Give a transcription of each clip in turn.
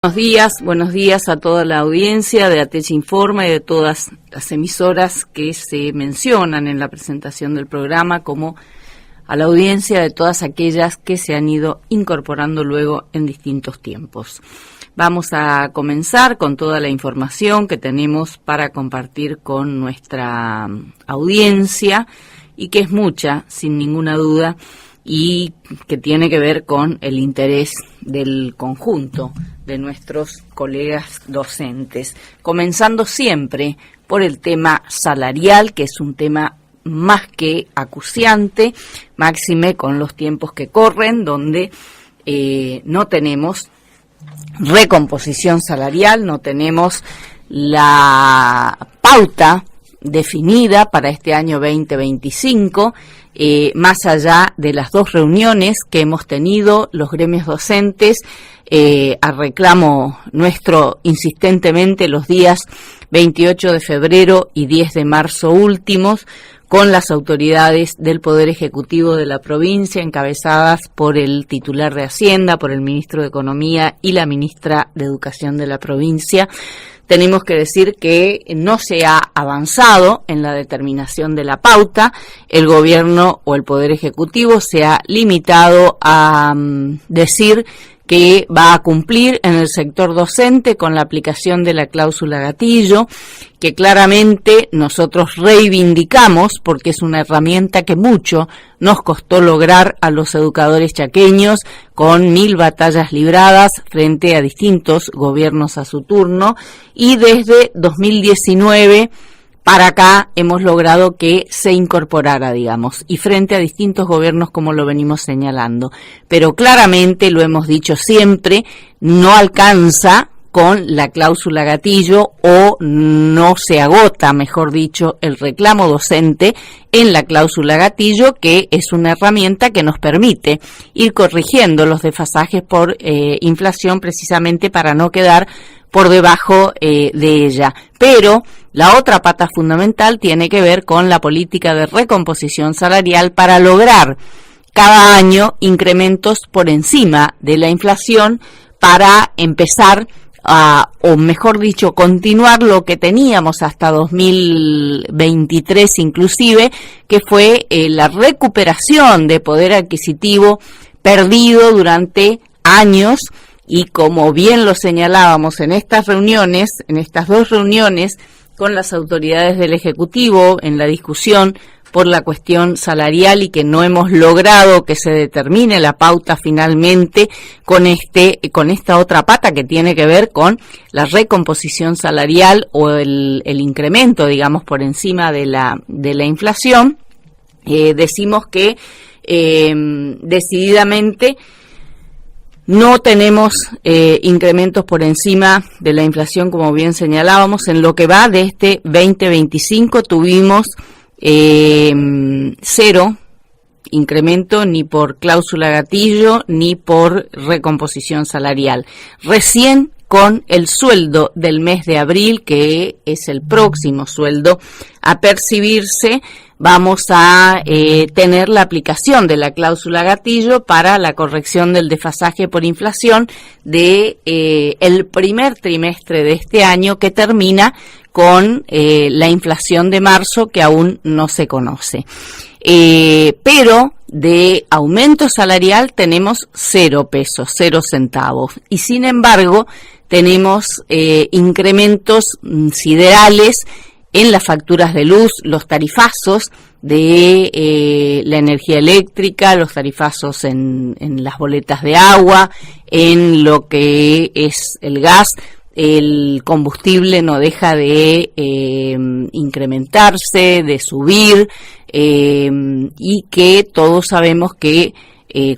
Buenos días a toda la audiencia de ATECH Informa y de todas las emisoras que se mencionan en la presentación del programa, como a la audiencia de todas aquellas que se han ido incorporando luego en distintos tiempos. Vamos a comenzar con toda la información que tenemos para compartir con nuestra audiencia y que es mucha, sin ninguna duda, y que tiene que ver con el interés del conjunto de nuestros colegas docentes, comenzando siempre por el tema salarial, que es un tema más que acuciante, máxime con los tiempos que corren, donde no tenemos recomposición salarial, no tenemos la pauta definida para este año 2025, más allá de las dos reuniones que hemos tenido los gremios docentes, a reclamo nuestro insistentemente los días 28 de febrero y 10 de marzo últimos, con las autoridades del Poder Ejecutivo de la provincia, encabezadas por el titular de Hacienda, por el ministro de Economía y la ministra de Educación de la provincia. Tenemos que decir que no se ha avanzado en la determinación de la pauta. El gobierno o el Poder Ejecutivo se ha limitado a decir que va a cumplir en el sector docente con la aplicación de la cláusula gatillo, que claramente nosotros reivindicamos porque es una herramienta que mucho nos costó lograr a los educadores chaqueños, con 1000 batallas libradas frente a distintos gobiernos a su turno, y desde 2019 para acá hemos logrado que se incorporara, digamos, y frente a distintos gobiernos, como lo venimos señalando. Pero claramente, lo hemos dicho siempre, no alcanza con la cláusula gatillo, o no se agota, mejor dicho, el reclamo docente en la cláusula gatillo, que es una herramienta que nos permite ir corrigiendo los desfasajes por inflación, precisamente para no quedar por debajo de ella. Pero la otra pata fundamental tiene que ver con la política de recomposición salarial para lograr cada año incrementos por encima de la inflación, para empezar o mejor dicho, continuar lo que teníamos hasta 2023 inclusive, que fue la recuperación de poder adquisitivo perdido durante años. Y como bien lo señalábamos en estas reuniones, en estas dos reuniones con las autoridades del Ejecutivo, en la discusión por la cuestión salarial, y que no hemos logrado que se determine la pauta finalmente con esta otra pata que tiene que ver con la recomposición salarial o el incremento, digamos, por encima de la inflación. Decimos que decididamente no tenemos incrementos por encima de la inflación, como bien señalábamos. En lo que va de este 2025 tuvimos 0 incremento, ni por cláusula gatillo ni por recomposición salarial. Recién con el sueldo del mes de abril, que es el próximo sueldo a percibirse, vamos a tener la aplicación de la cláusula gatillo para la corrección del desfasaje por inflación de el primer trimestre de este año, que termina con la inflación de marzo, que aún no se conoce. Pero de aumento salarial tenemos 0 pesos, 0 centavos. Y sin embargo, tenemos incrementos siderales en las facturas de luz, los tarifazos de la energía eléctrica, los tarifazos en las boletas de agua, en lo que es el gas. El combustible no deja de incrementarse, de subir, y que todos sabemos que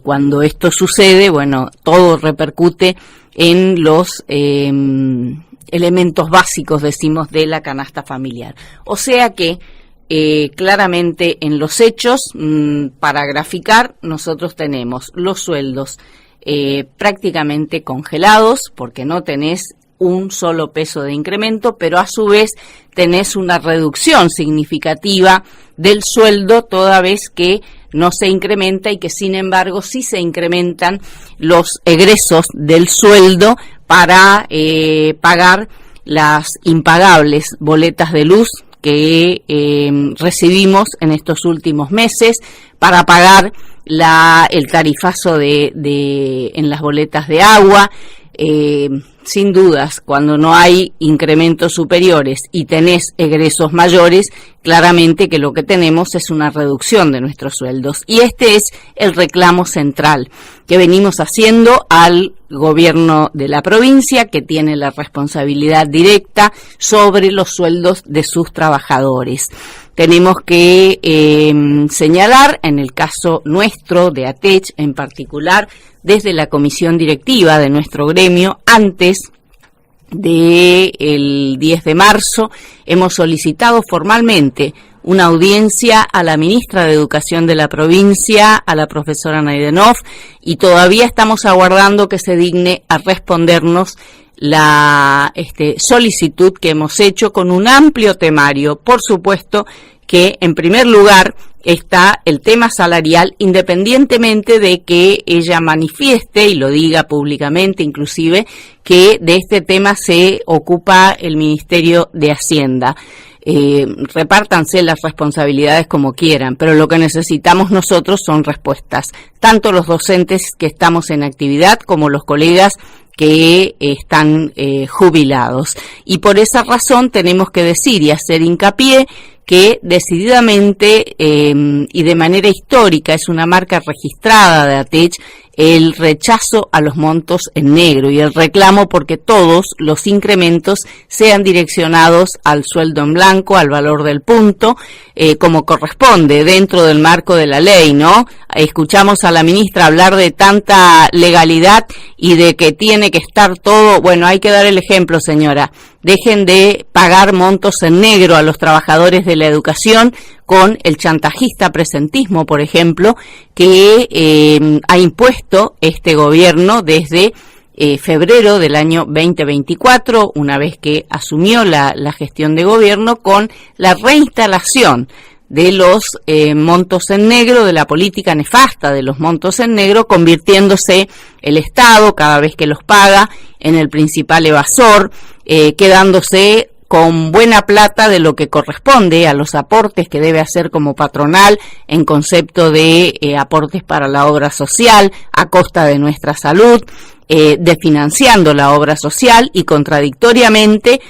cuando esto sucede, bueno, todo repercute en los elementos básicos, decimos, de la canasta familiar. O sea que claramente en los hechos, para graficar, nosotros tenemos los sueldos prácticamente congelados, porque no tenés un solo peso de incremento, pero a su vez tenés una reducción significativa del sueldo, toda vez que no se incrementa, y que sin embargo sí se incrementan los egresos del sueldo para pagar las impagables boletas de luz que recibimos en estos últimos meses, para pagar el tarifazo en las boletas de agua. Sin dudas, cuando no hay incrementos superiores y tenés egresos mayores, claramente que lo que tenemos es una reducción de nuestros sueldos. Y este es el reclamo central que venimos haciendo al gobierno de la provincia, que tiene la responsabilidad directa sobre los sueldos de sus trabajadores. Tenemos que señalar, en el caso nuestro de ATECH en particular, desde la comisión directiva de nuestro gremio, antes del 10 de marzo, hemos solicitado formalmente una audiencia a la ministra de Educación de la provincia, a la profesora Naidenov, y todavía estamos aguardando que se digne a respondernos la solicitud que hemos hecho con un amplio temario. Por supuesto que en primer lugar está el tema salarial, independientemente de que ella manifieste y lo diga públicamente inclusive que de este tema se ocupa el Ministerio de Hacienda. Repártanse las responsabilidades como quieran, pero lo que necesitamos nosotros son respuestas, tanto los docentes que estamos en actividad como los colegas que están jubilados. Y por esa razón tenemos que decir y hacer hincapié que decididamente y de manera histórica es una marca registrada de ATECH el rechazo a los montos en negro y el reclamo porque todos los incrementos sean direccionados al sueldo en blanco, al valor del punto, como corresponde dentro del marco de la ley, ¿no? Escuchamos a la ministra hablar de tanta legalidad y de que tiene que estar todo. Bueno, hay que dar el ejemplo, señora. Dejen de pagar montos en negro a los trabajadores de la educación con el chantajista presentismo, por ejemplo, que ha impuesto este gobierno desde febrero del año 2024, una vez que asumió la gestión de gobierno, con la reinstalación de los montos en negro, de la política nefasta de los montos en negro, convirtiéndose el Estado, cada vez que los paga, en el principal evasor, quedándose con buena plata de lo que corresponde a los aportes que debe hacer como patronal en concepto de aportes para la obra social a costa de nuestra salud, desfinanciando la obra social y contradictoriamente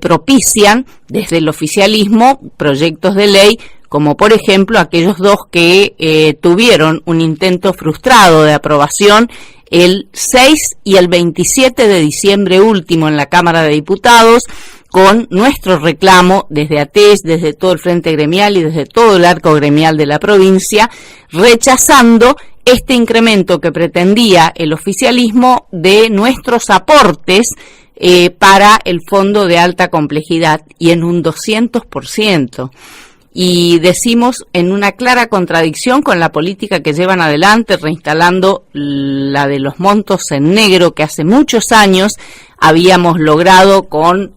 propician desde el oficialismo proyectos de ley como por ejemplo aquellos dos que tuvieron un intento frustrado de aprobación el 6 y el 27 de diciembre último en la Cámara de Diputados, con nuestro reclamo desde ATECH, desde todo el Frente Gremial y desde todo el arco gremial de la provincia, rechazando este incremento que pretendía el oficialismo de nuestros aportes para el Fondo de Alta Complejidad y en un 200%. Y decimos en una clara contradicción con la política que llevan adelante, reinstalando la de los montos en negro que hace muchos años habíamos logrado con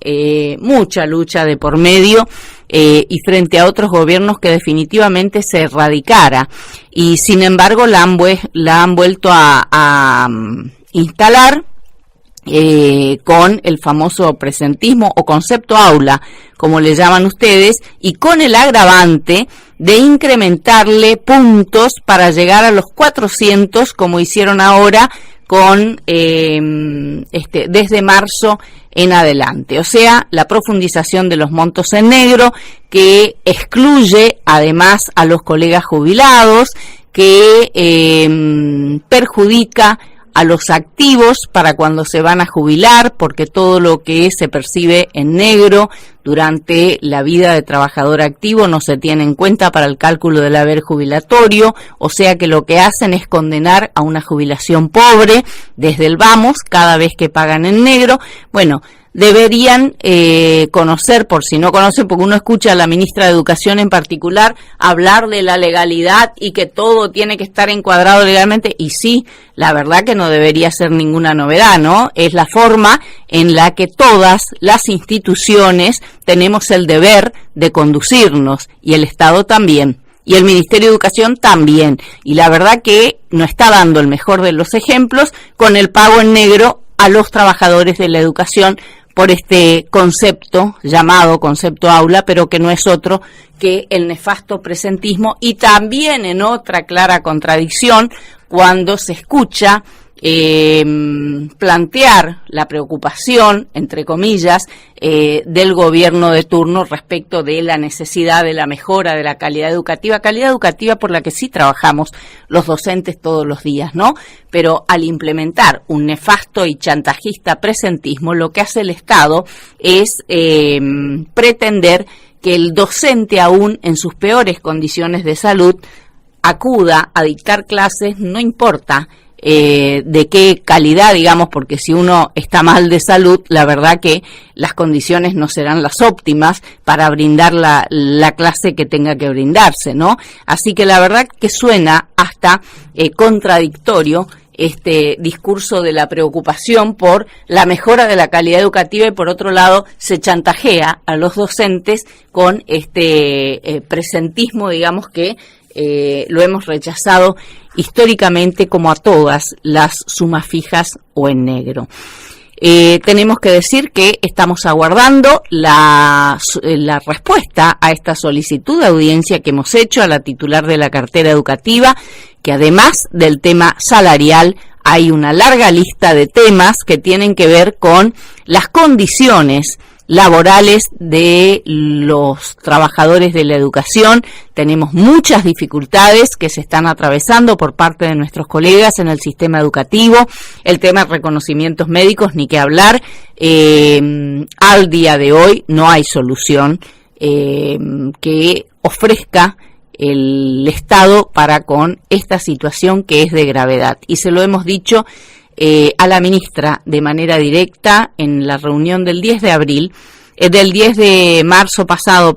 mucha lucha de por medio y frente a otros gobiernos que definitivamente se erradicara. Y sin embargo la han vuelto a instalar con el famoso presentismo o concepto aula, como le llaman ustedes, y con el agravante de incrementarle puntos para llegar a los 400, como hicieron ahora con desde marzo en adelante. O sea, la profundización de los montos en negro, que excluye además a los colegas jubilados, que perjudica a los activos para cuando se van a jubilar, porque todo lo que se percibe en negro durante la vida de trabajador activo no se tiene en cuenta para el cálculo del haber jubilatorio, o sea que lo que hacen es condenar a una jubilación pobre desde el vamos cada vez que pagan en negro. Bueno, deberían conocer, por si no conocen, porque uno escucha a la ministra de Educación en particular hablar de la legalidad y que todo tiene que estar encuadrado legalmente, y sí, la verdad que no debería ser ninguna novedad, ¿no? Es la forma en la que todas las instituciones tenemos el deber de conducirnos, y el Estado también, y el Ministerio de Educación también, y la verdad que no está dando el mejor de los ejemplos con el pago en negro a los trabajadores de la educación por este concepto llamado concepto aula, pero que no es otro que el nefasto presentismo, y también en otra clara contradicción cuando se escucha plantear la preocupación, entre comillas, del gobierno de turno respecto de la necesidad de la mejora de la calidad educativa por la que sí trabajamos los docentes todos los días, ¿no? Pero al implementar un nefasto y chantajista presentismo, lo que hace el Estado es pretender que el docente, aún en sus peores condiciones de salud, acuda a dictar clases, no importa de qué calidad, digamos, porque si uno está mal de salud, la verdad que las condiciones no serán las óptimas para brindar la clase que tenga que brindarse, ¿no? Así que la verdad que suena hasta contradictorio este discurso de la preocupación por la mejora de la calidad educativa, y por otro lado se chantajea a los docentes con este presentismo, digamos, que lo hemos rechazado históricamente, como a todas las sumas fijas o en negro. Tenemos que decir que estamos aguardando la respuesta a esta solicitud de audiencia que hemos hecho a la titular de la cartera educativa, que además del tema salarial hay una larga lista de temas que tienen que ver con las condiciones laborales de los trabajadores de la educación. Tenemos muchas dificultades que se están atravesando por parte de nuestros colegas en el sistema educativo. El tema de reconocimientos médicos, ni que hablar. Al día de hoy no hay solución que ofrezca el Estado para con esta situación que es de gravedad. Y se lo hemos dicho a la ministra de manera directa en la reunión del 10 de marzo pasado,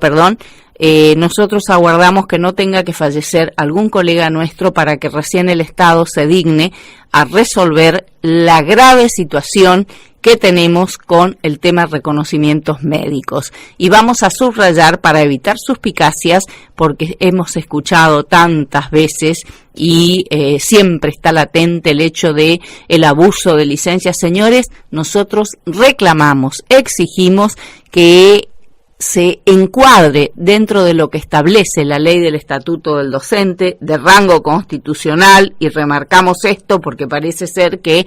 nosotros aguardamos que no tenga que fallecer algún colega nuestro para que recién el Estado se digne a resolver la grave situación que tenemos con el tema de reconocimientos médicos. Y vamos a subrayar, para evitar suspicacias, porque hemos escuchado tantas veces y siempre está latente el hecho de el abuso de licencias. Señores, nosotros reclamamos, exigimos que se encuadre dentro de lo que establece la ley del Estatuto del Docente de rango constitucional, y remarcamos esto porque parece ser que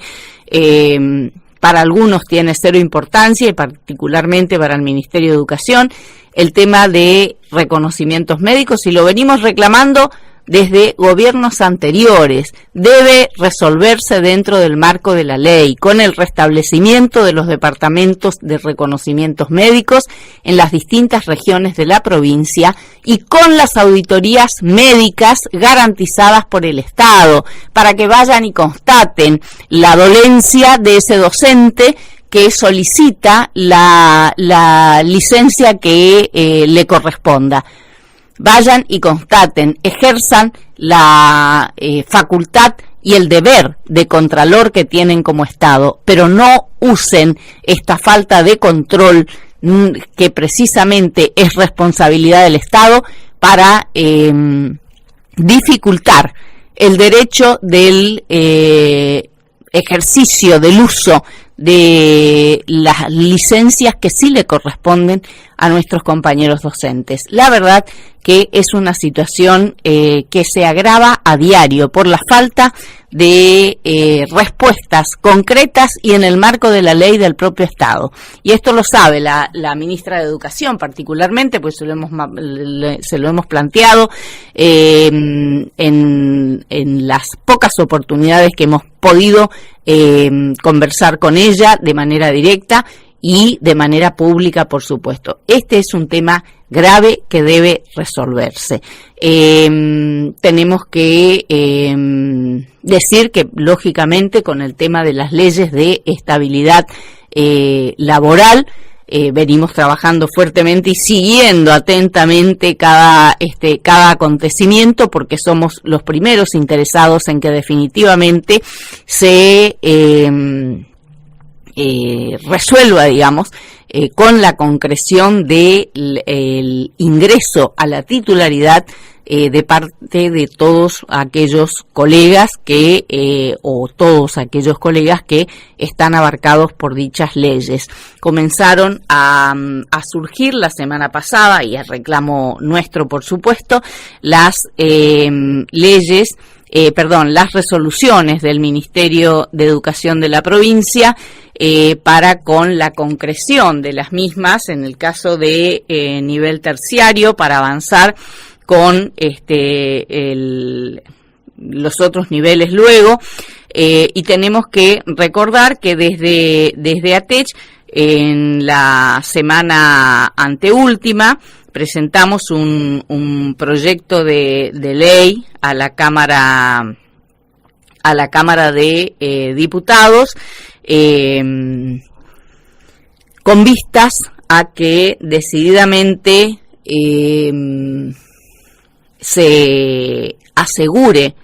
para algunos tiene cero importancia, y particularmente para el Ministerio de Educación, el tema de reconocimientos médicos, y lo venimos reclamando desde gobiernos anteriores. Debe resolverse dentro del marco de la ley, con el restablecimiento de los departamentos de reconocimientos médicos en las distintas regiones de la provincia, y con las auditorías médicas garantizadas por el Estado, para que vayan y constaten la dolencia de ese docente que solicita la licencia que le corresponda. Vayan y constaten, ejerzan la facultad y el deber de contralor que tienen como Estado, pero no usen esta falta de control que precisamente es responsabilidad del Estado para dificultar el derecho del ejercicio del uso de las licencias que sí le corresponden a nuestros compañeros docentes. La verdad que es una situación que se agrava a diario por la falta de respuestas concretas y en el marco de la ley del propio Estado. Y esto lo sabe la ministra de Educación particularmente, pues se lo hemos planteado en las pocas oportunidades que hemos podido conversar con ella de manera directa y de manera pública, por supuesto. Este es un tema grave que debe resolverse. Tenemos que decir que, lógicamente, con el tema de las leyes de estabilidad laboral, venimos trabajando fuertemente y siguiendo atentamente cada acontecimiento, porque somos los primeros interesados en que definitivamente se resuelva, digamos, con la concreción del ingreso a la titularidad de parte de todos aquellos colegas o todos aquellos colegas que están abarcados por dichas leyes. Comenzaron a surgir la semana pasada, y a reclamo nuestro, por supuesto, las resoluciones del Ministerio de Educación de la provincia para con la concreción de las mismas, en el caso de nivel terciario, para avanzar con los otros niveles luego, y tenemos que recordar que desde ATECH, en la semana anteúltima, presentamos un proyecto de ley a la Cámara de Diputados, con vistas a que decididamente se asegure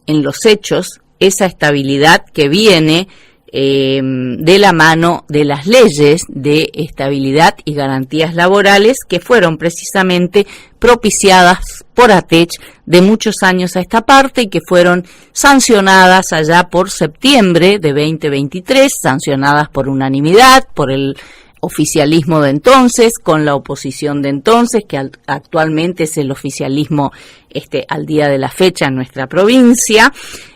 en los hechos esa estabilidad que viene de la mano de las leyes de estabilidad y garantías laborales, que fueron precisamente propiciadas por ATECH de muchos años a esta parte y que fueron sancionadas allá por septiembre de 2023, sancionadas por unanimidad, por el oficialismo de entonces, con la oposición de entonces, que actualmente es el oficialismo al día de la fecha en nuestra provincia,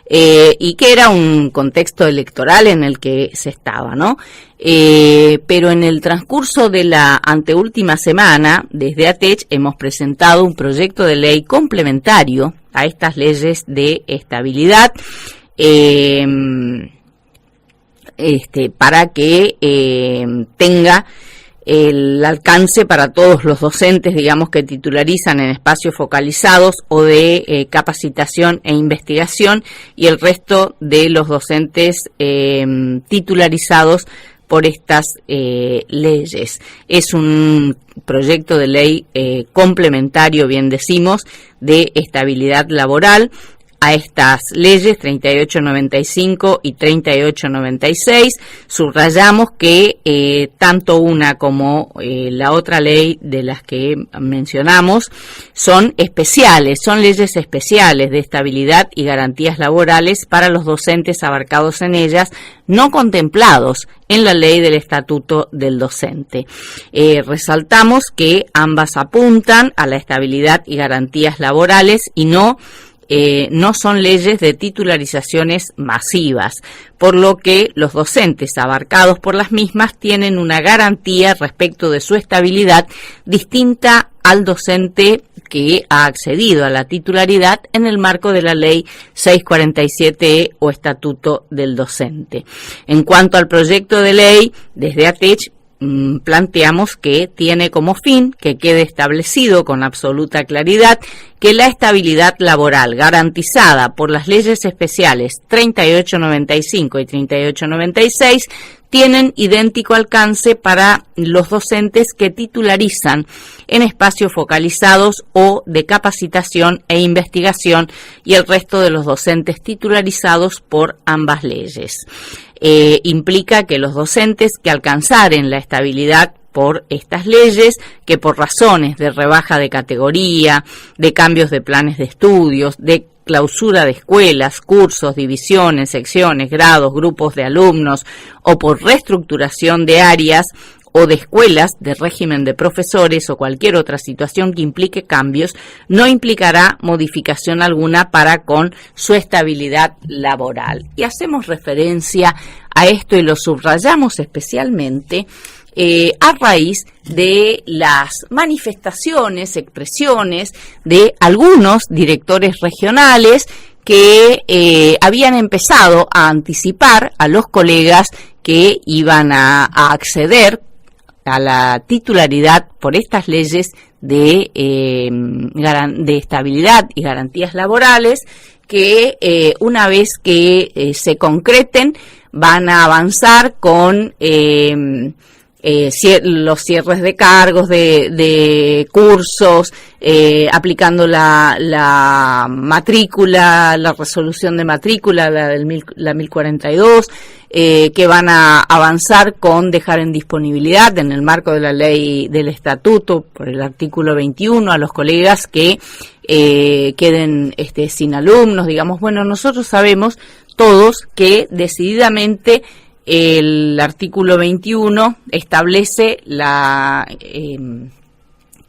y que era un contexto electoral en el que se estaba, ¿no? Pero en el transcurso de la anteúltima semana, desde ATECH hemos presentado un proyecto de ley complementario a estas leyes de estabilidad, para que tenga el alcance para todos los docentes, digamos, que titularizan en espacios focalizados o de capacitación e investigación, y el resto de los docentes titularizados por estas leyes. Es un proyecto de ley complementario, bien decimos, de estabilidad laboral a estas leyes 3895 y 3896. Subrayamos que tanto una como la otra ley de las que mencionamos son especiales, son leyes especiales de estabilidad y garantías laborales para los docentes abarcados en ellas, no contemplados en la ley del Estatuto del Docente. Resaltamos que ambas apuntan a la estabilidad y garantías laborales y no son leyes de titularizaciones masivas, por lo que los docentes abarcados por las mismas tienen una garantía respecto de su estabilidad distinta al docente que ha accedido a la titularidad en el marco de la Ley 647 o Estatuto del Docente. En cuanto al proyecto de ley, desde ATECH planteamos que tiene como fin que quede establecido con absoluta claridad que la estabilidad laboral garantizada por las leyes especiales 3895 y 3896 tienen idéntico alcance para los docentes que titularizan en espacios focalizados o de capacitación e investigación, y el resto de los docentes titularizados por ambas leyes. Implica que los docentes que alcanzaren la estabilidad por estas leyes, que por razones de rebaja de categoría, de cambios de planes de estudios, de clausura de escuelas, cursos, divisiones, secciones, grados, grupos de alumnos, o por reestructuración de áreas o de escuelas de régimen de profesores o cualquier otra situación que implique cambios, no implicará modificación alguna para con su estabilidad laboral. Y hacemos referencia a esto y lo subrayamos especialmente a raíz de las manifestaciones, expresiones de algunos directores regionales que habían empezado a anticipar a los colegas que iban a acceder a la titularidad por estas leyes de estabilidad y garantías laborales, que una vez que se concreten van a avanzar con los cierres de cargos, de cursos, aplicando la matrícula, la resolución de matrícula, la 1042, que van a avanzar con dejar en disponibilidad, en el marco de la ley del estatuto, por el artículo 21, a los colegas que queden sin alumnos. Digamos, bueno, nosotros sabemos todos que decididamente el artículo 21 establece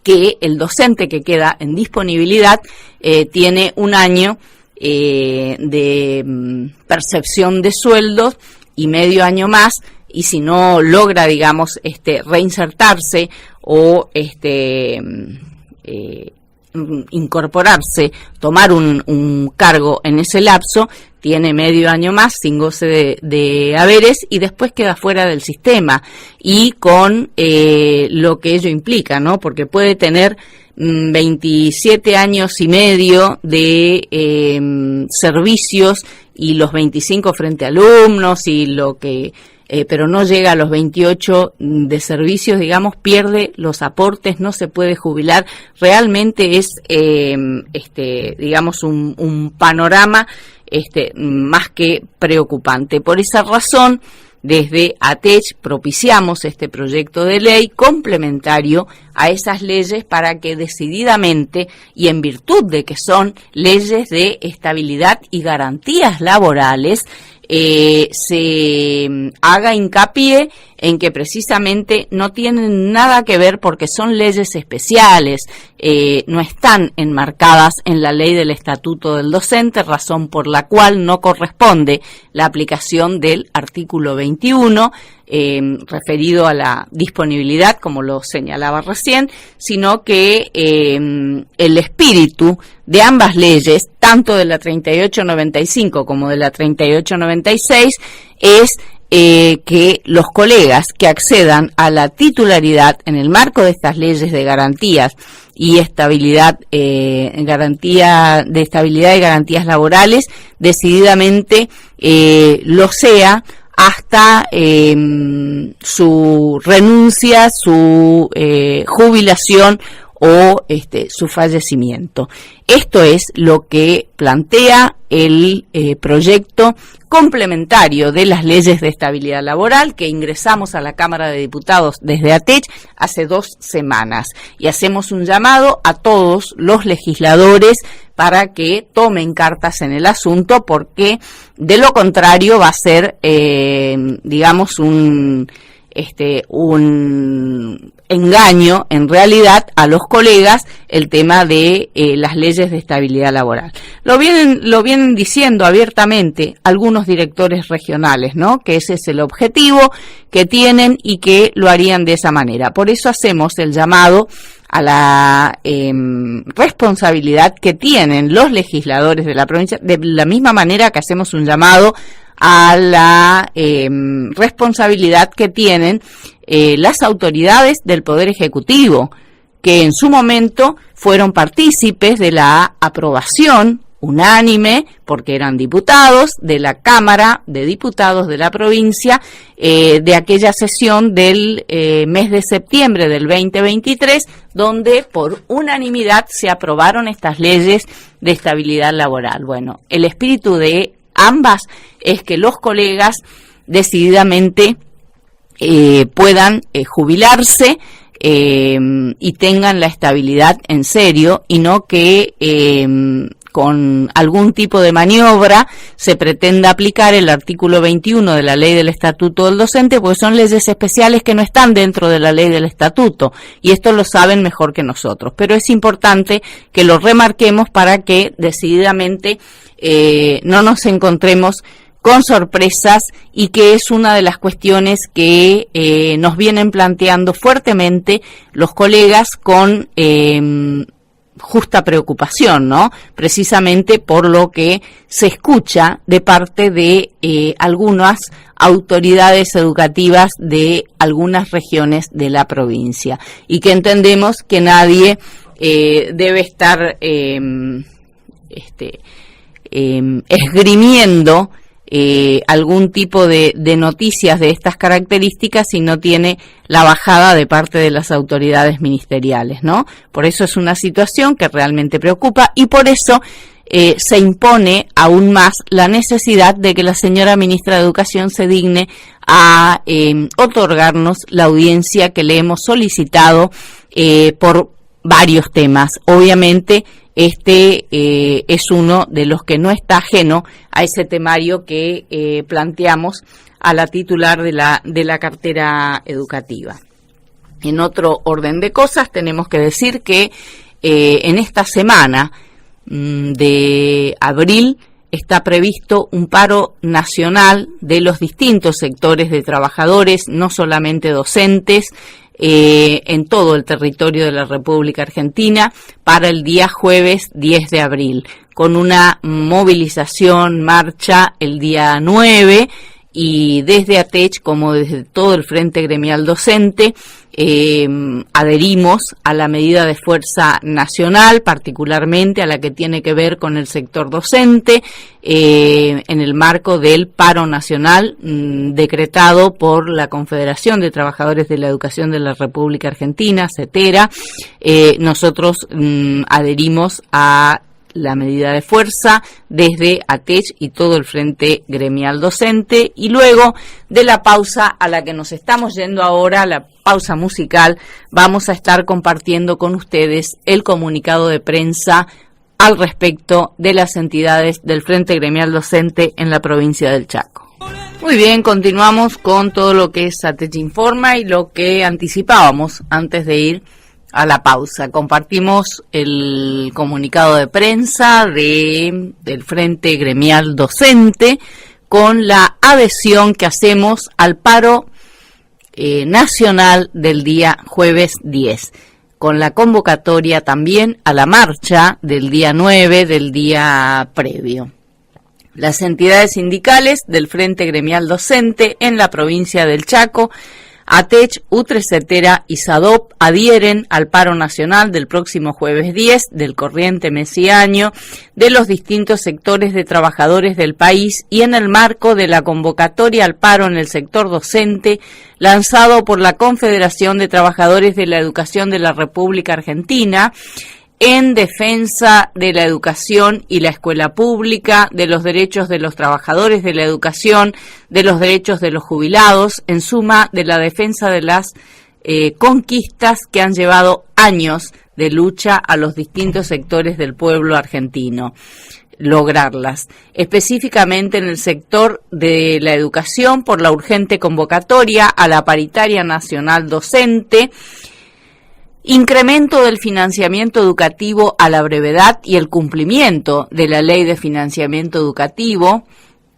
que el docente que queda en disponibilidad tiene un año de percepción de sueldos y medio año más, y si no logra, digamos, reinsertarse o incorporarse, tomar un cargo en ese lapso, tiene medio año más sin goce de haberes y después queda fuera del sistema, y con lo que ello implica, ¿no? Porque puede tener 27 años y medio de servicios y los 25 frente a alumnos y lo que pero no llega a los 28 de servicios, digamos, pierde los aportes, no se puede jubilar. Realmente es, digamos, un panorama más que preocupante. Por esa razón, desde ATECH propiciamos este proyecto de ley complementario a esas leyes para que decididamente, y en virtud de que son leyes de estabilidad y garantías laborales, se haga hincapié en que precisamente no tienen nada que ver porque son leyes especiales, no están enmarcadas en la ley del estatuto del docente, razón por la cual no corresponde la aplicación del artículo 21 referido a la disponibilidad, como lo señalaba recién, sino que el espíritu de ambas leyes, tanto de la 3895 como de la 3896, es que los colegas que accedan a la titularidad en el marco de estas leyes de garantías y estabilidad, garantía de estabilidad y garantías laborales, decididamente lo sea hasta su renuncia, su jubilación o su fallecimiento. Esto es lo que plantea el proyecto complementario de las leyes de estabilidad laboral que ingresamos a la Cámara de Diputados desde ATECH hace 2 semanas, y hacemos un llamado a todos los legisladores para que tomen cartas en el asunto, porque de lo contrario va a ser, digamos, un engaño en realidad a los colegas el tema de las leyes de estabilidad laboral. Lo vienen diciendo abiertamente algunos directores regionales, ¿no? Que ese es el objetivo que tienen y que lo harían de esa manera. Por eso hacemos el llamado a la responsabilidad que tienen los legisladores de la provincia, de la misma manera que hacemos un llamado a la responsabilidad que tienen las autoridades del Poder Ejecutivo, que en su momento fueron partícipes de la aprobación unánime, porque eran diputados de la Cámara de Diputados de la provincia, de aquella sesión del mes de septiembre del 2023, donde por unanimidad se aprobaron estas leyes de estabilidad laboral. Bueno, el espíritu de ambas es que los colegas decididamente puedan jubilarse y tengan la estabilidad en serio, y no que con algún tipo de maniobra se pretenda aplicar el artículo 21 de la ley del estatuto del docente, porque son leyes especiales que no están dentro de la ley del estatuto, y esto lo saben mejor que nosotros, pero es importante que lo remarquemos para que decididamente no nos encontremos con sorpresas, y que es una de las cuestiones que nos vienen planteando fuertemente los colegas con justa preocupación, ¿no? Precisamente por lo que se escucha de parte de algunas autoridades educativas de algunas regiones de la provincia, y que entendemos que nadie debe estar esgrimiendo algún tipo de noticias de estas características si no tiene la bajada de parte de las autoridades ministeriales, ¿no? Por eso es una situación que realmente preocupa y por eso se impone aún más la necesidad de que la señora ministra de Educación se digne a otorgarnos la audiencia que le hemos solicitado por varios temas. Obviamente este es uno de los que no está ajeno a ese temario que planteamos a la titular de la cartera educativa. En otro orden de cosas, tenemos que decir que en esta semana de abril está previsto un paro nacional de los distintos sectores de trabajadores, no solamente docentes, en todo el territorio de la República Argentina para el día jueves 10 de abril, con una movilización, marcha el día 9 y desde ATECH como desde todo el Frente Gremial Docente adherimos a la medida de fuerza nacional, particularmente a la que tiene que ver con el sector docente, en el marco del paro nacional decretado por la Confederación de Trabajadores de la Educación de la República Argentina, CETERA. Nosotros adherimos a la medida de fuerza desde ATECH y todo el Frente Gremial Docente, y luego de la pausa a la que nos estamos yendo ahora, la pausa musical, vamos a estar compartiendo con ustedes el comunicado de prensa al respecto de las entidades del Frente Gremial Docente en la provincia del Chaco. Muy bien, continuamos con todo lo que es ATECH Informa y lo que anticipábamos antes de ir a la pausa. Compartimos el comunicado de prensa del Frente Gremial Docente con la adhesión que hacemos al paro nacional del día jueves 10, con la convocatoria también a la marcha del día 9 del día previo. Las entidades sindicales del Frente Gremial Docente en la provincia del Chaco, ATECH, UTRE, CETERA y SADOP adhieren al paro nacional del próximo jueves 10 del corriente mes y año de los distintos sectores de trabajadores del país y en el marco de la convocatoria al paro en el sector docente lanzado por la Confederación de Trabajadores de la Educación de la República Argentina en defensa de la educación y la escuela pública, de los derechos de los trabajadores de la educación, de los derechos de los jubilados, en suma, de la defensa de las conquistas que han llevado años de lucha a los distintos sectores del pueblo argentino, lograrlas. Específicamente en el sector de la educación, por la urgente convocatoria a la paritaria nacional docente, incremento del financiamiento educativo a la brevedad y el cumplimiento de la Ley de Financiamiento Educativo,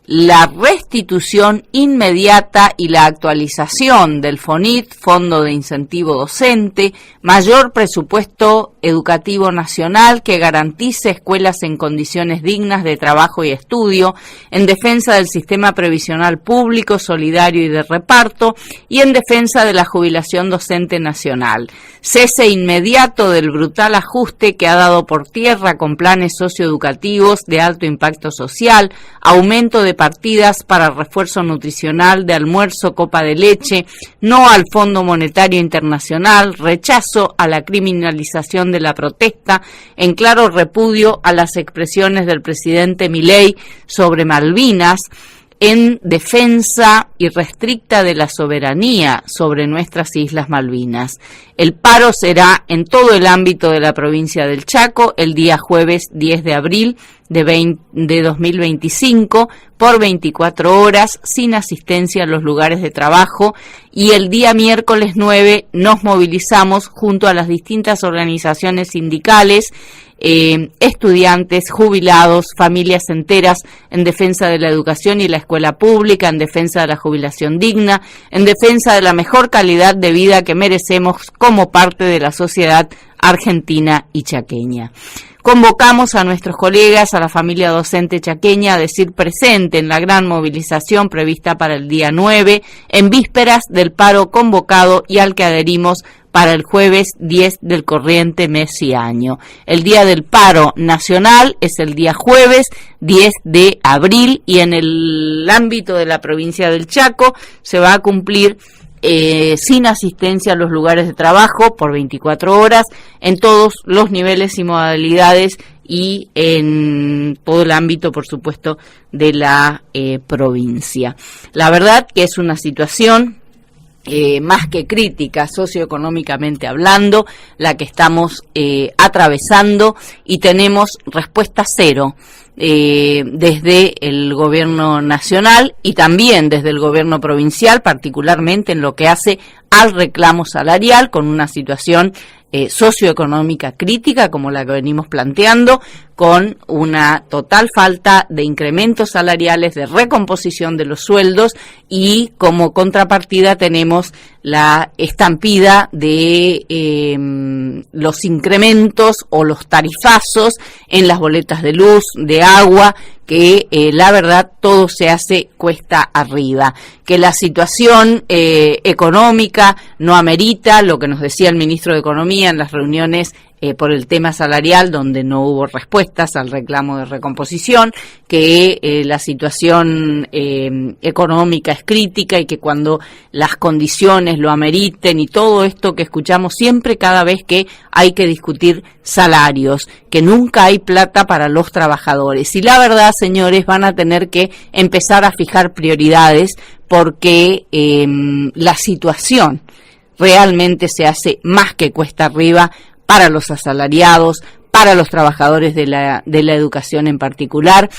la restitución inmediata y la actualización del FONIT, Fondo de Incentivo Docente, mayor presupuesto educativo nacional que garantice escuelas en condiciones dignas de trabajo y estudio, en defensa del sistema previsional público, solidario y de reparto, y en defensa de la jubilación docente nacional. Cese inmediato del brutal ajuste que ha dado por tierra con planes socioeducativos de alto impacto social, aumento de partidas para refuerzo nutricional, de almuerzo, copa de leche, no al Fondo Monetario Internacional, rechazo a la criminalización de la protesta, en claro repudio a las expresiones del presidente Milei sobre Malvinas, en defensa irrestricta de la soberanía sobre nuestras Islas Malvinas. El paro será en todo el ámbito de la provincia del Chaco el día jueves 10 de abril de 2025 por 24 horas sin asistencia a los lugares de trabajo, y el día miércoles 9 nos movilizamos junto a las distintas organizaciones sindicales, estudiantes, jubilados, familias enteras, en defensa de la educación y la escuela pública, en defensa de la jubilación digna, en defensa de la mejor calidad de vida que merecemos como parte de la sociedad argentina y chaqueña. Convocamos a nuestros colegas, a la familia docente chaqueña, a decir presente en la gran movilización prevista para el día 9, en vísperas del paro convocado y al que adherimos para el jueves 10 del corriente mes y año. El día del paro nacional es el día jueves 10 de abril y en el ámbito de la provincia del Chaco se va a cumplir sin asistencia a los lugares de trabajo por 24 horas en todos los niveles y modalidades y en todo el ámbito, por supuesto, de la provincia. La verdad que es una situación más que crítica socioeconómicamente hablando, la que estamos atravesando y tenemos respuesta cero desde el gobierno nacional y también desde el gobierno provincial, particularmente en lo que hace al reclamo salarial, con una situación socioeconómica crítica como la que venimos planteando, con una total falta de incrementos salariales, de recomposición de los sueldos y como contrapartida tenemos la estampida de los incrementos o los tarifazos en las boletas de luz, de agua, que la verdad todo se hace cuesta arriba, que la situación económica no amerita lo que nos decía el ministro de Economía en las reuniones por el tema salarial, donde no hubo respuestas al reclamo de recomposición, que la situación económica es crítica y que cuando las condiciones lo ameriten y todo esto que escuchamos siempre cada vez que hay que discutir salarios, que nunca hay plata para los trabajadores. Y la verdad, señores, van a tener que empezar a fijar prioridades porque la situación realmente se hace más que cuesta arriba para los asalariados, para los trabajadores de la educación en particular.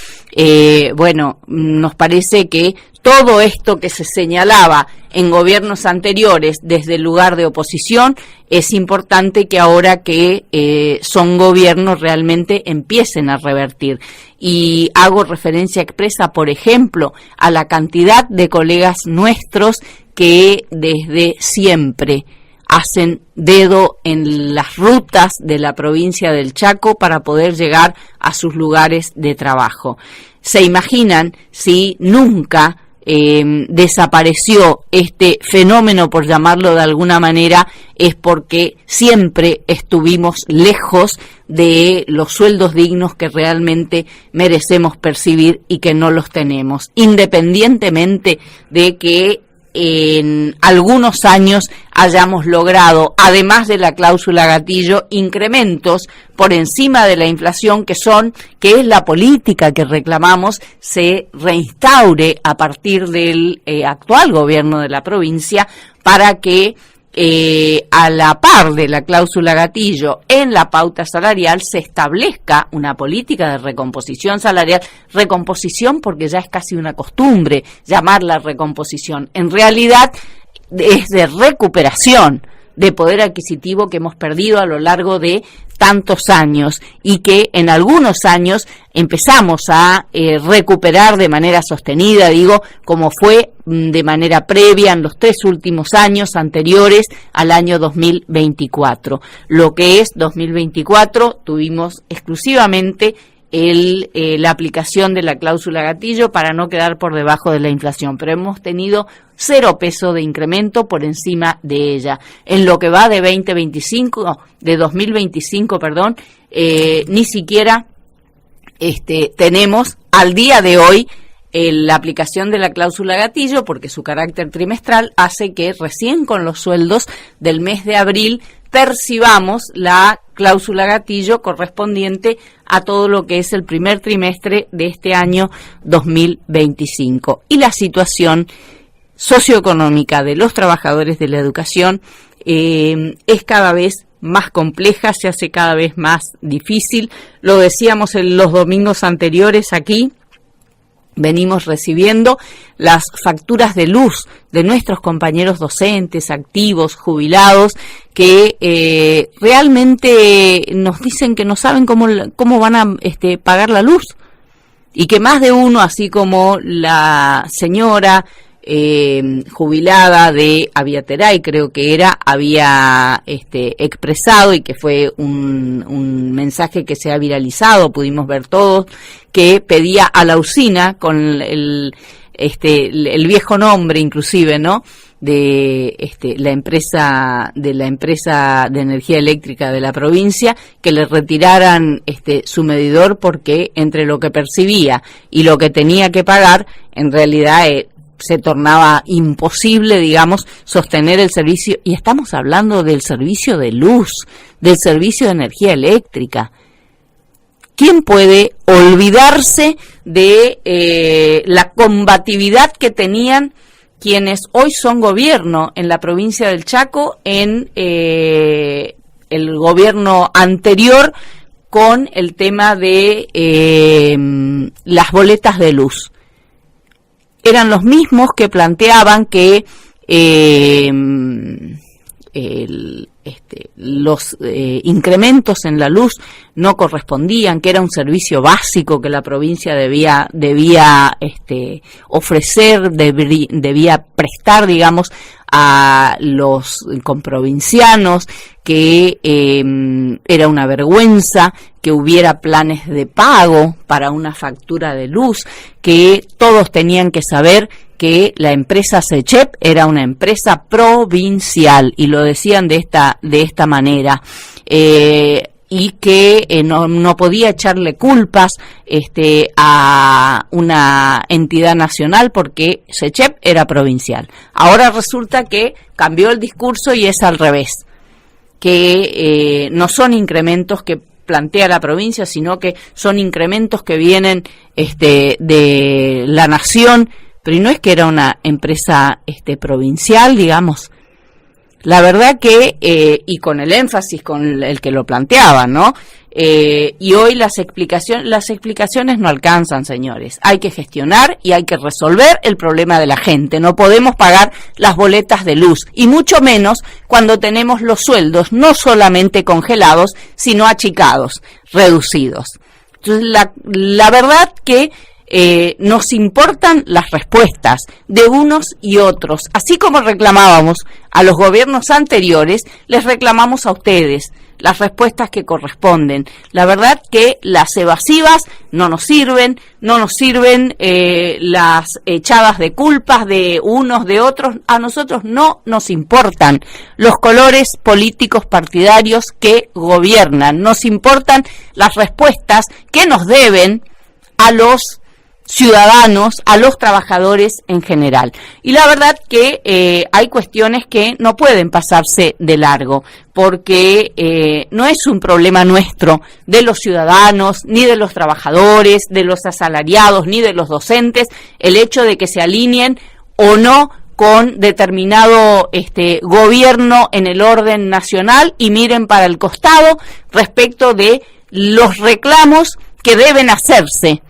Bueno, nos parece que todo esto que se señalaba en gobiernos anteriores desde el lugar de oposición, es importante que ahora que son gobiernos realmente empiecen a revertir. Y hago referencia expresa, por ejemplo, a la cantidad de colegas nuestros que desde siempre hacen dedo en las rutas de la provincia del Chaco para poder llegar a sus lugares de trabajo. ¿Se imaginan si nunca desapareció este fenómeno, por llamarlo de alguna manera? Es porque siempre estuvimos lejos de los sueldos dignos que realmente merecemos percibir y que no los tenemos, independientemente de que en algunos años hayamos logrado, además de la cláusula gatillo, incrementos por encima de la inflación que es la política que reclamamos se reinstaure a partir del actual gobierno de la provincia para que a la par de la cláusula gatillo en la pauta salarial se establezca una política de recomposición salarial, recomposición porque ya es casi una costumbre llamarla recomposición, en realidad es de recuperación de poder adquisitivo que hemos perdido a lo largo de tantos años y que en algunos años empezamos a recuperar de manera sostenida, digo, como fue de manera previa en los 3 últimos años anteriores al año 2024. Lo que es 2024 tuvimos exclusivamente la aplicación de la cláusula gatillo para no quedar por debajo de la inflación, pero hemos tenido 0 peso de incremento por encima de ella. En lo que va de 2025, ni siquiera tenemos al día de hoy la aplicación de la cláusula gatillo, porque su carácter trimestral hace que recién con los sueldos del mes de abril percibamos la cláusula gatillo correspondiente a todo lo que es el primer trimestre de este año 2025. Y la situación socioeconómica de los trabajadores de la educación es cada vez más compleja, se hace cada vez más difícil. Lo decíamos en los domingos anteriores aquí. Venimos recibiendo las facturas de luz de nuestros compañeros docentes, activos, jubilados, que realmente nos dicen que no saben cómo van a pagar la luz. Y que más de uno, así como la señora jubilada de Aviateray, creo que había expresado, y que fue un mensaje que se ha viralizado, pudimos ver todos, que pedía a la usina con el viejo nombre inclusive, ¿no?, la empresa de energía eléctrica de la provincia, que le retiraran su medidor, porque entre lo que percibía y lo que tenía que pagar, en realidad se tornaba imposible, digamos, sostener el servicio. Y estamos hablando del servicio de luz, del servicio de energía eléctrica. ¿Quién puede olvidarse de la combatividad que tenían quienes hoy son gobierno en la provincia del Chaco, en el gobierno anterior, con el tema de las boletas de luz? Eran los mismos que planteaban que los incrementos en la luz no correspondían, que era un servicio básico que la provincia debía ofrecer, debía prestar, digamos, a los comprovincianos, que era una vergüenza que hubiera planes de pago para una factura de luz, que todos tenían que saber que la empresa SECHEP era una empresa provincial, y lo decían de esta manera, y que no podía echarle culpas a una entidad nacional, porque SECHEP era provincial. Ahora resulta que cambió el discurso y es al revés, que no son incrementos que plantea la provincia, sino que son incrementos que vienen de la nación. Pero no es que era una empresa provincial, digamos. La verdad que, y con el énfasis con el que lo planteaban, ¿no? Y hoy las explicaciones no alcanzan, señores. Hay que gestionar y hay que resolver el problema de la gente. No podemos pagar las boletas de luz, y mucho menos cuando tenemos los sueldos no solamente congelados, sino achicados, reducidos. Entonces, la verdad que nos importan las respuestas de unos y otros. Así como reclamábamos a los gobiernos anteriores, les reclamamos a ustedes las respuestas que corresponden. La verdad que las evasivas no nos sirven las echadas de culpas de unos, de otros. A nosotros no nos importan los colores políticos partidarios que gobiernan, nos importan las respuestas que nos deben a los ciudadanos, a los trabajadores en general. Y la verdad que hay cuestiones que no pueden pasarse de largo, porque no es un problema nuestro, de los ciudadanos, ni de los trabajadores, de los asalariados, ni de los docentes, el hecho de que se alineen o no con determinado gobierno en el orden nacional y miren para el costado respecto de los reclamos que deben hacerse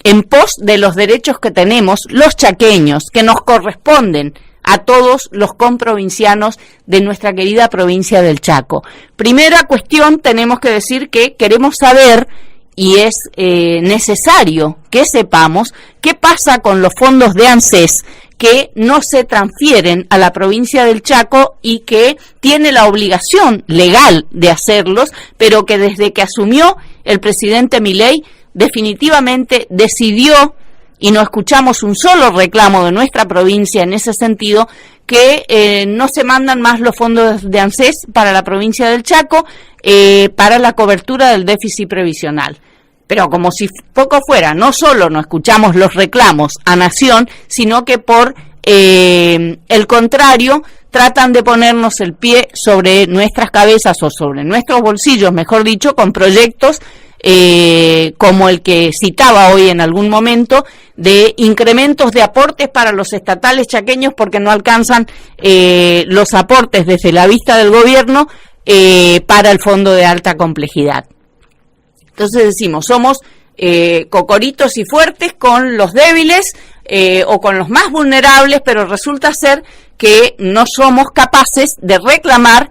en pos de los derechos que tenemos los chaqueños, que nos corresponden a todos los comprovincianos de nuestra querida provincia del Chaco. Primera cuestión, tenemos que decir que queremos saber, y es necesario que sepamos, qué pasa con los fondos de ANSES que no se transfieren a la provincia del Chaco y que tiene la obligación legal de hacerlos, pero que desde que asumió el presidente Milei definitivamente decidió, y no escuchamos un solo reclamo de nuestra provincia en ese sentido, que no se mandan más los fondos de ANSES para la provincia del Chaco para la cobertura del déficit previsional. Pero como si poco fuera, no solo no escuchamos los reclamos a Nación, sino que por el contrario, tratan de ponernos el pie sobre nuestras cabezas, o sobre nuestros bolsillos, mejor dicho, con proyectos como el que citaba hoy en algún momento, de incrementos de aportes para los estatales chaqueños, porque no alcanzan los aportes desde la vista del gobierno para el fondo de alta complejidad. Entonces decimos, somos cocoritos y fuertes con los débiles o con los más vulnerables, pero resulta ser que no somos capaces de reclamar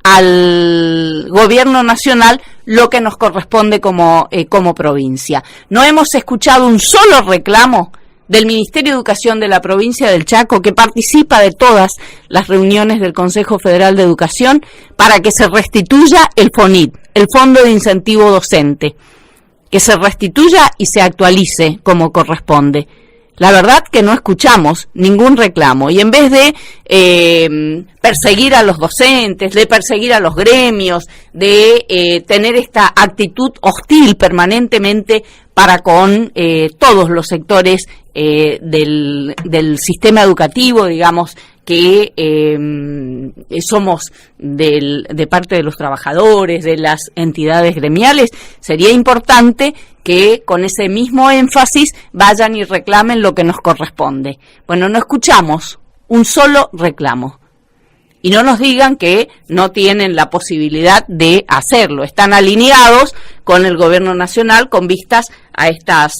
al gobierno nacional lo que nos corresponde como provincia. No hemos escuchado un solo reclamo del Ministerio de Educación de la provincia del Chaco, que participa de todas las reuniones del Consejo Federal de Educación, para que se restituya el FONIT, el Fondo de Incentivo Docente, que se restituya y se actualice como corresponde. la verdad que no escuchamos ningún reclamo, y en vez de perseguir a los docentes, de perseguir a los gremios, de tener esta actitud hostil permanentemente para con todos los sectores del sistema educativo, digamos, que somos de parte de los trabajadores, de las entidades gremiales, sería importante que con ese mismo énfasis vayan y reclamen lo que nos corresponde. Bueno, no escuchamos un solo reclamo. Y no nos digan que no tienen la posibilidad de hacerlo. Están alineados con el gobierno nacional con vistas a estas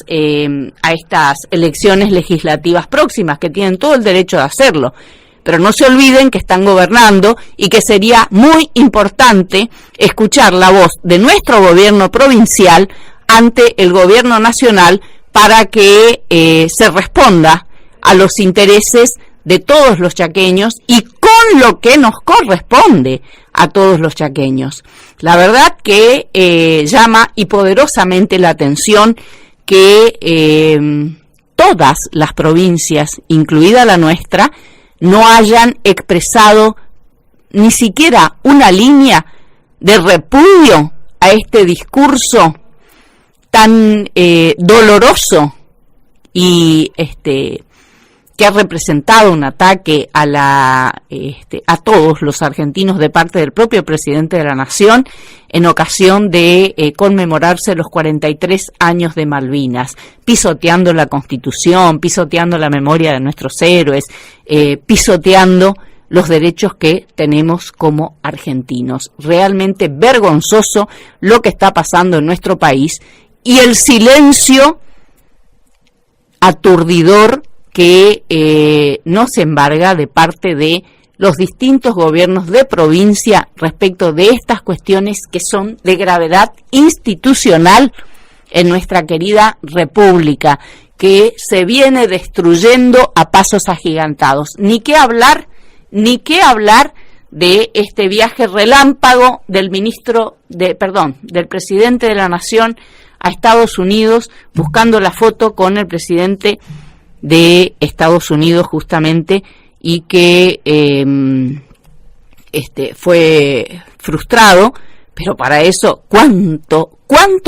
elecciones legislativas próximas, que tienen todo el derecho de hacerlo. Pero no se olviden que están gobernando y que sería muy importante escuchar la voz de nuestro gobierno provincial ante el gobierno nacional para que se responda a los intereses de todos los chaqueños y con lo que nos corresponde a todos los chaqueños. La verdad que llama y poderosamente la atención que todas las provincias, incluida la nuestra, no hayan expresado ni siquiera una línea de repudio a este discurso tan doloroso y que ha representado un ataque a todos los argentinos de parte del propio presidente de la Nación en ocasión de conmemorarse los 43 años de Malvinas, pisoteando la Constitución, pisoteando la memoria de nuestros héroes, pisoteando los derechos que tenemos como argentinos. Realmente vergonzoso lo que está pasando en nuestro país y el silencio aturdidor que no se embarga de parte de los distintos gobiernos de provincia respecto de estas cuestiones que son de gravedad institucional en nuestra querida República, que se viene destruyendo a pasos agigantados. Ni qué hablar de este viaje relámpago del del presidente de la Nación a Estados Unidos, buscando la foto con el presidente de Estados Unidos justamente, y que fue frustrado. Pero para eso, ¿cuánto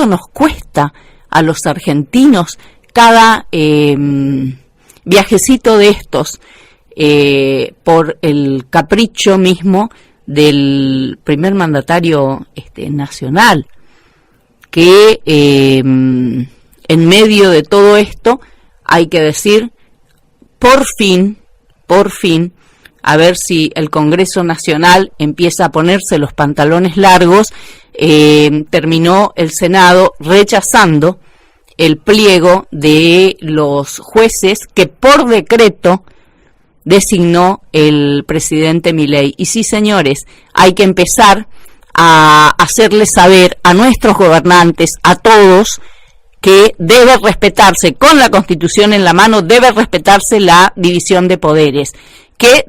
nos cuesta a los argentinos cada viajecito de estos por el capricho mismo del primer mandatario nacional, que en medio de todo esto hay que decir, por fin, a ver si el Congreso Nacional empieza a ponerse los pantalones largos. Terminó el Senado rechazando el pliego de los jueces que por decreto designó el presidente Milei. Y sí, señores, hay que empezar a hacerles saber a nuestros gobernantes, a todos, que debe respetarse, con la Constitución en la mano, debe respetarse la división de poderes. ¿Qué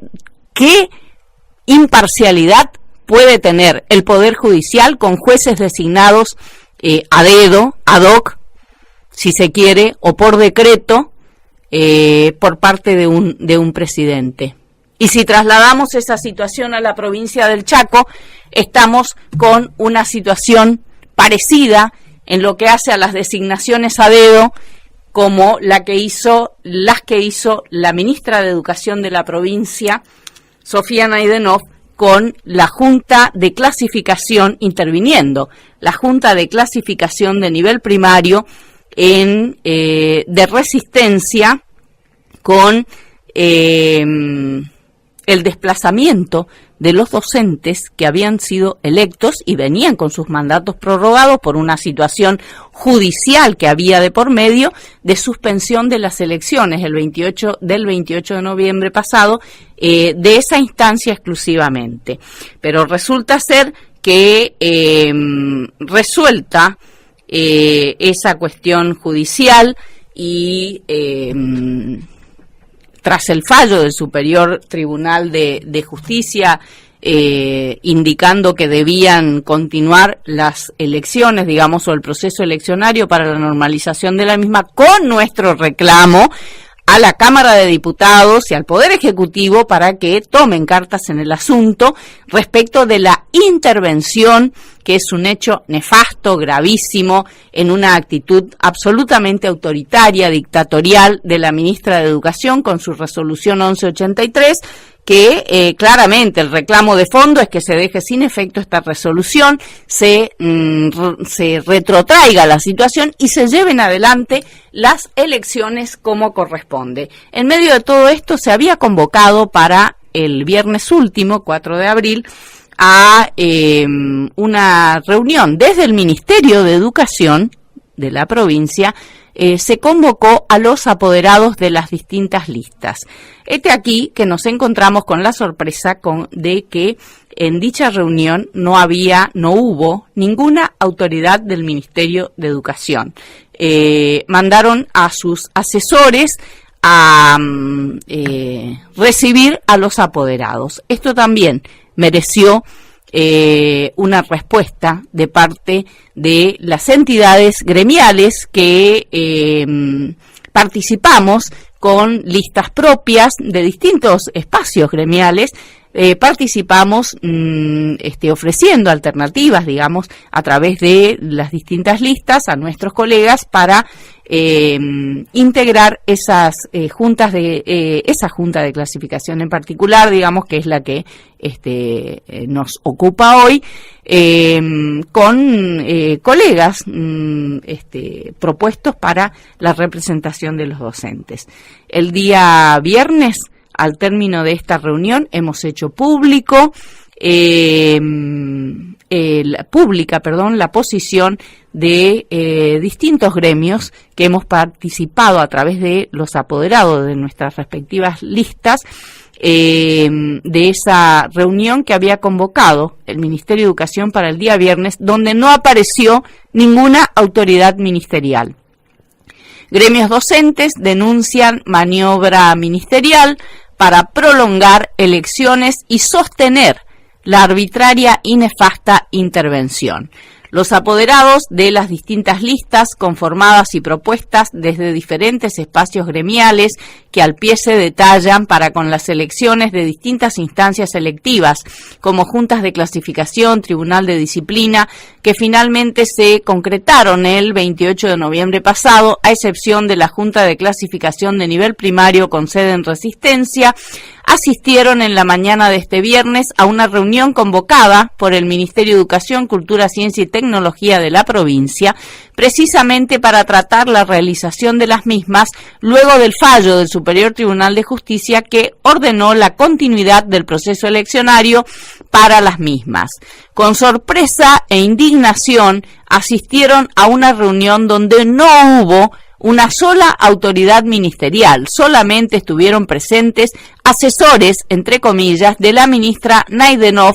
imparcialidad puede tener el Poder Judicial con jueces designados a dedo, ad hoc, si se quiere, o por decreto por parte de un presidente? Y si trasladamos esa situación a la provincia del Chaco, estamos con una situación parecida en lo que hace a las designaciones a dedo, como las que hizo la ministra de Educación de la provincia, Sofía Naidenov, con la Junta de Clasificación interviniendo, la Junta de Clasificación de nivel primario de resistencia con el desplazamiento de los docentes que habían sido electos y venían con sus mandatos prorrogados por una situación judicial que había de por medio de suspensión de las elecciones del 28 de noviembre pasado, de esa instancia exclusivamente. Pero resulta ser que resuelta esa cuestión judicial y tras el fallo del Superior Tribunal de Justicia indicando que debían continuar las elecciones, digamos, o el proceso eleccionario para la normalización de la misma, con nuestro reclamo a la Cámara de Diputados y al Poder Ejecutivo para que tomen cartas en el asunto respecto de la intervención, que es un hecho nefasto, gravísimo, en una actitud absolutamente autoritaria, dictatorial de la ministra de Educación con su resolución 1183, que claramente el reclamo de fondo es que se deje sin efecto esta resolución, se retrotraiga la situación y se lleven adelante las elecciones como corresponde. En medio de todo esto se había convocado para el viernes último, 4 de abril, a una reunión desde el Ministerio de Educación de la provincia. Se convocó a los apoderados de las distintas listas. Aquí que nos encontramos con la sorpresa de que en dicha reunión no hubo ninguna autoridad del Ministerio de Educación. Mandaron a sus asesores a recibir a los apoderados. Esto también mereció una respuesta de parte de las entidades gremiales que participamos con listas propias de distintos espacios gremiales. Participamos ofreciendo alternativas, digamos, a través de las distintas listas a nuestros colegas para integrar esas juntas esa junta de clasificación en particular, digamos, que es la que nos ocupa hoy, con colegas propuestos para la representación de los docentes. El día viernes, al término de esta reunión, hemos hecho pública la posición de distintos gremios que hemos participado a través de los apoderados de nuestras respectivas listas de esa reunión que había convocado el Ministerio de Educación para el día viernes, donde no apareció ninguna autoridad ministerial. Gremios docentes denuncian maniobra ministerial para prolongar elecciones y sostener la arbitraria y nefasta intervención. Los apoderados de las distintas listas conformadas y propuestas desde diferentes espacios gremiales que al pie se detallan para con las elecciones de distintas instancias selectivas, como juntas de clasificación, tribunal de disciplina, que finalmente se concretaron el 28 de noviembre pasado, a excepción de la Junta de Clasificación de Nivel Primario con sede en Resistencia, asistieron en la mañana de este viernes a una reunión convocada por el Ministerio de Educación, Cultura, Ciencia y Tecnología de la provincia, precisamente para tratar la realización de las mismas luego del fallo del Superior Tribunal de Justicia que ordenó la continuidad del proceso eleccionario para las mismas. Con sorpresa e indignación asistieron a una reunión donde no hubo una sola autoridad ministerial, solamente estuvieron presentes asesores, entre comillas, de la ministra Naidenov,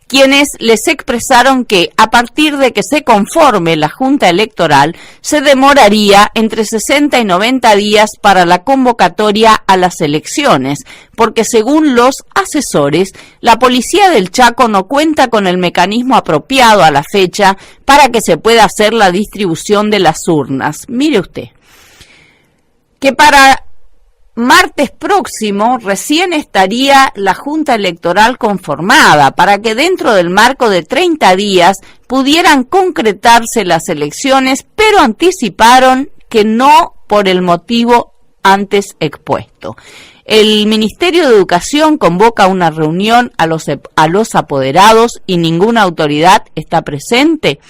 quienes les expresaron que a partir de que se conforme la Junta Electoral se demoraría entre 60 y 90 días para la convocatoria a las elecciones, porque según los asesores, la Policía del Chaco no cuenta con el mecanismo apropiado a la fecha para que se pueda hacer la distribución de las urnas. Mire usted, que para martes próximo recién estaría la Junta Electoral conformada, para que dentro del marco de 30 días pudieran concretarse las elecciones, pero anticiparon que no por el motivo antes expuesto. El Ministerio de Educación convoca una reunión a los apoderados y ninguna autoridad está presente.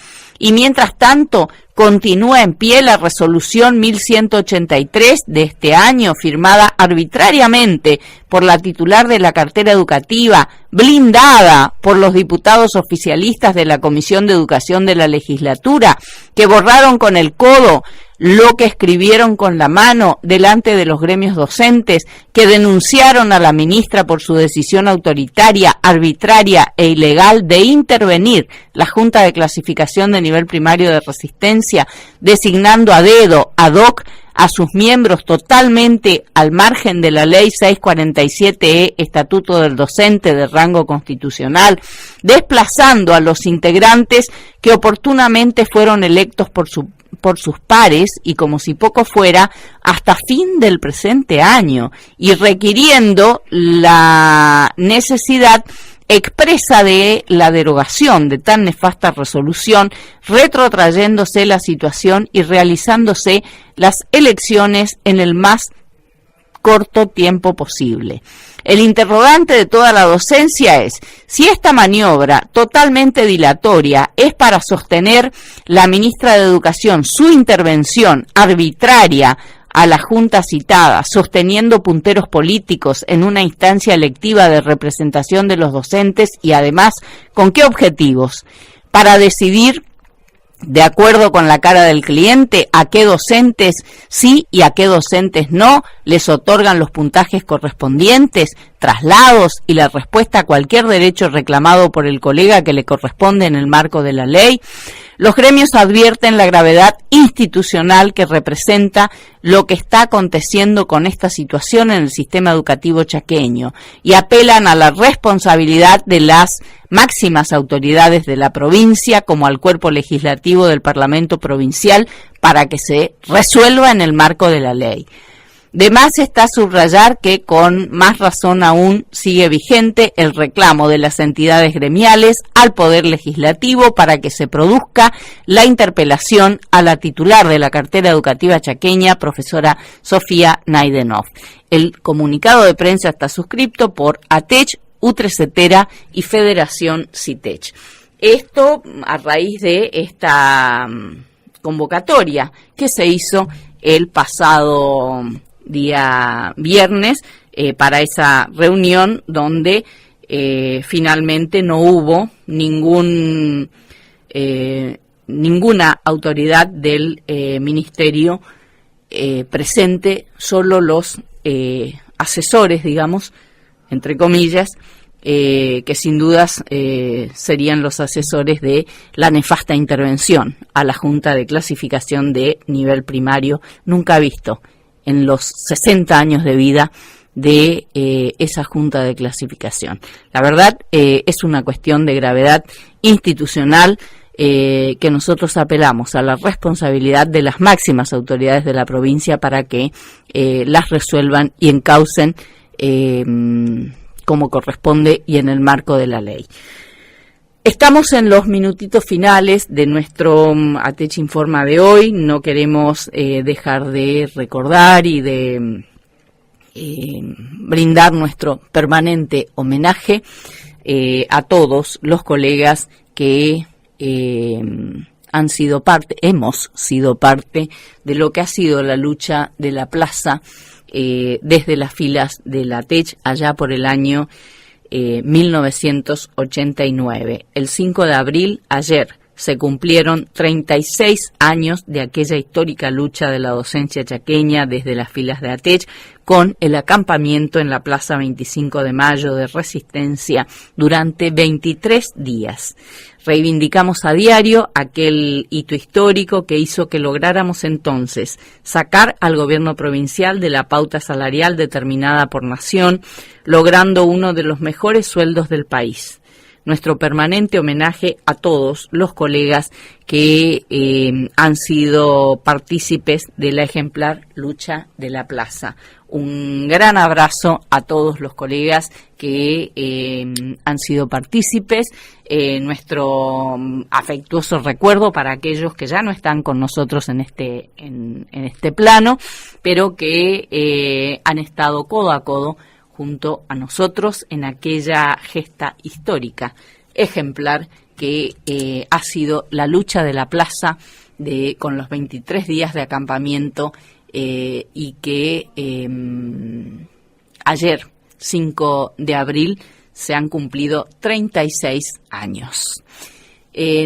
Y mientras tanto, continúa en pie la resolución 1183 de este año, firmada arbitrariamente por la titular de la cartera educativa, blindada por los diputados oficialistas de la Comisión de Educación de la legislatura, que borraron con el codo lo que escribieron con la mano delante de los gremios docentes, que denunciaron a la ministra por su decisión autoritaria, arbitraria e ilegal de intervenir la Junta de Clasificación de Nivel Primario de Resistencia, designando a dedo, ad hoc, a sus miembros totalmente al margen de la Ley 647E, Estatuto del Docente de rango constitucional, desplazando a los integrantes que oportunamente fueron electos por su por sus pares y, como si poco fuera, hasta fin del presente año, y requiriendo la necesidad expresa de la derogación de tan nefasta resolución, retrotrayéndose la situación y realizándose las elecciones en el más corto tiempo posible. El interrogante de toda la docencia es si esta maniobra totalmente dilatoria es para sostener la ministra de Educación su intervención arbitraria a la Junta citada, sosteniendo punteros políticos en una instancia electiva de representación de los docentes, y además, ¿con qué objetivos? Para decidir, de acuerdo con la cara del cliente, a qué docentes sí y a qué docentes no les otorgan los puntajes correspondientes, traslados y la respuesta a cualquier derecho reclamado por el colega que le corresponde en el marco de la ley. Los gremios advierten la gravedad institucional que representa lo que está aconteciendo con esta situación en el sistema educativo chaqueño y apelan a la responsabilidad de las máximas autoridades de la provincia, como al cuerpo legislativo del Parlamento Provincial, para que se resuelva en el marco de la ley. De más está subrayar que con más razón aún sigue vigente el reclamo de las entidades gremiales al Poder Legislativo para que se produzca la interpelación a la titular de la cartera educativa chaqueña, profesora Sofía Naidenov. El comunicado de prensa está suscrito por ATECH, UTRECETERA y Federación CITECH. Esto a raíz de esta convocatoria que se hizo el pasado día viernes para esa reunión donde finalmente no hubo ninguna autoridad del ministerio presente, solo los asesores, digamos, entre comillas, que sin dudas serían los asesores de la nefasta intervención a la Junta de Clasificación de Nivel Primario, nunca visto en los 60 años de vida de esa Junta de Clasificación. La verdad es una cuestión de gravedad institucional que nosotros apelamos a la responsabilidad de las máximas autoridades de la provincia para que las resuelvan y encaucen como corresponde y en el marco de la ley. Estamos en los minutitos finales de nuestro ATECH Informa de hoy. No queremos dejar de recordar y de brindar nuestro permanente homenaje a todos los colegas que hemos sido parte de lo que ha sido la lucha de la plaza desde las filas de la ATECH allá por el año 1989. El 5 de abril, ayer, se cumplieron 36 años de aquella histórica lucha de la docencia chaqueña desde las filas de ATECH, con el acampamiento en la Plaza 25 de Mayo de Resistencia durante 23 días. Reivindicamos a diario aquel hito histórico que hizo que lográramos entonces sacar al gobierno provincial de la pauta salarial determinada por nación, logrando uno de los mejores sueldos del país. Nuestro permanente homenaje a todos los colegas que han sido partícipes de la ejemplar lucha de la plaza. Un gran abrazo a todos los colegas que han sido partícipes. Nuestro afectuoso recuerdo para aquellos que ya no están con nosotros en este plano, pero que han estado codo a codo junto a nosotros en aquella gesta histórica, ejemplar, que ha sido la lucha de la plaza con los 23 días de acampamiento y que ayer, 5 de abril, se han cumplido 36 años.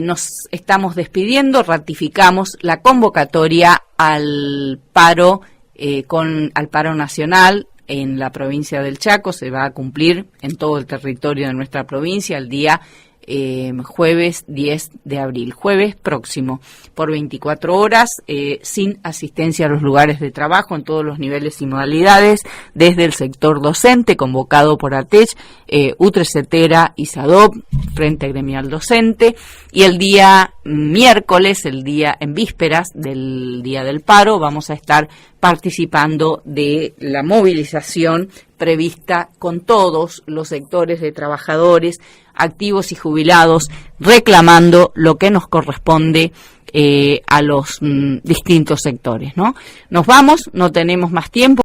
Nos estamos despidiendo, ratificamos la convocatoria al paro nacional en la provincia del Chaco. Se va a cumplir en todo el territorio de nuestra provincia el día jueves 10 de abril, jueves próximo, por 24 horas, sin asistencia a los lugares de trabajo en todos los niveles y modalidades, desde el sector docente, convocado por ATECH, UTRECETERA y SADOP, Frente Gremial Docente, y el día miércoles, el día en vísperas del Día del Paro, vamos a estar participando de la movilización prevista con todos los sectores de trabajadores, activos y jubilados, reclamando lo que nos corresponde a los distintos sectores, ¿no? Nos vamos, no tenemos más tiempo.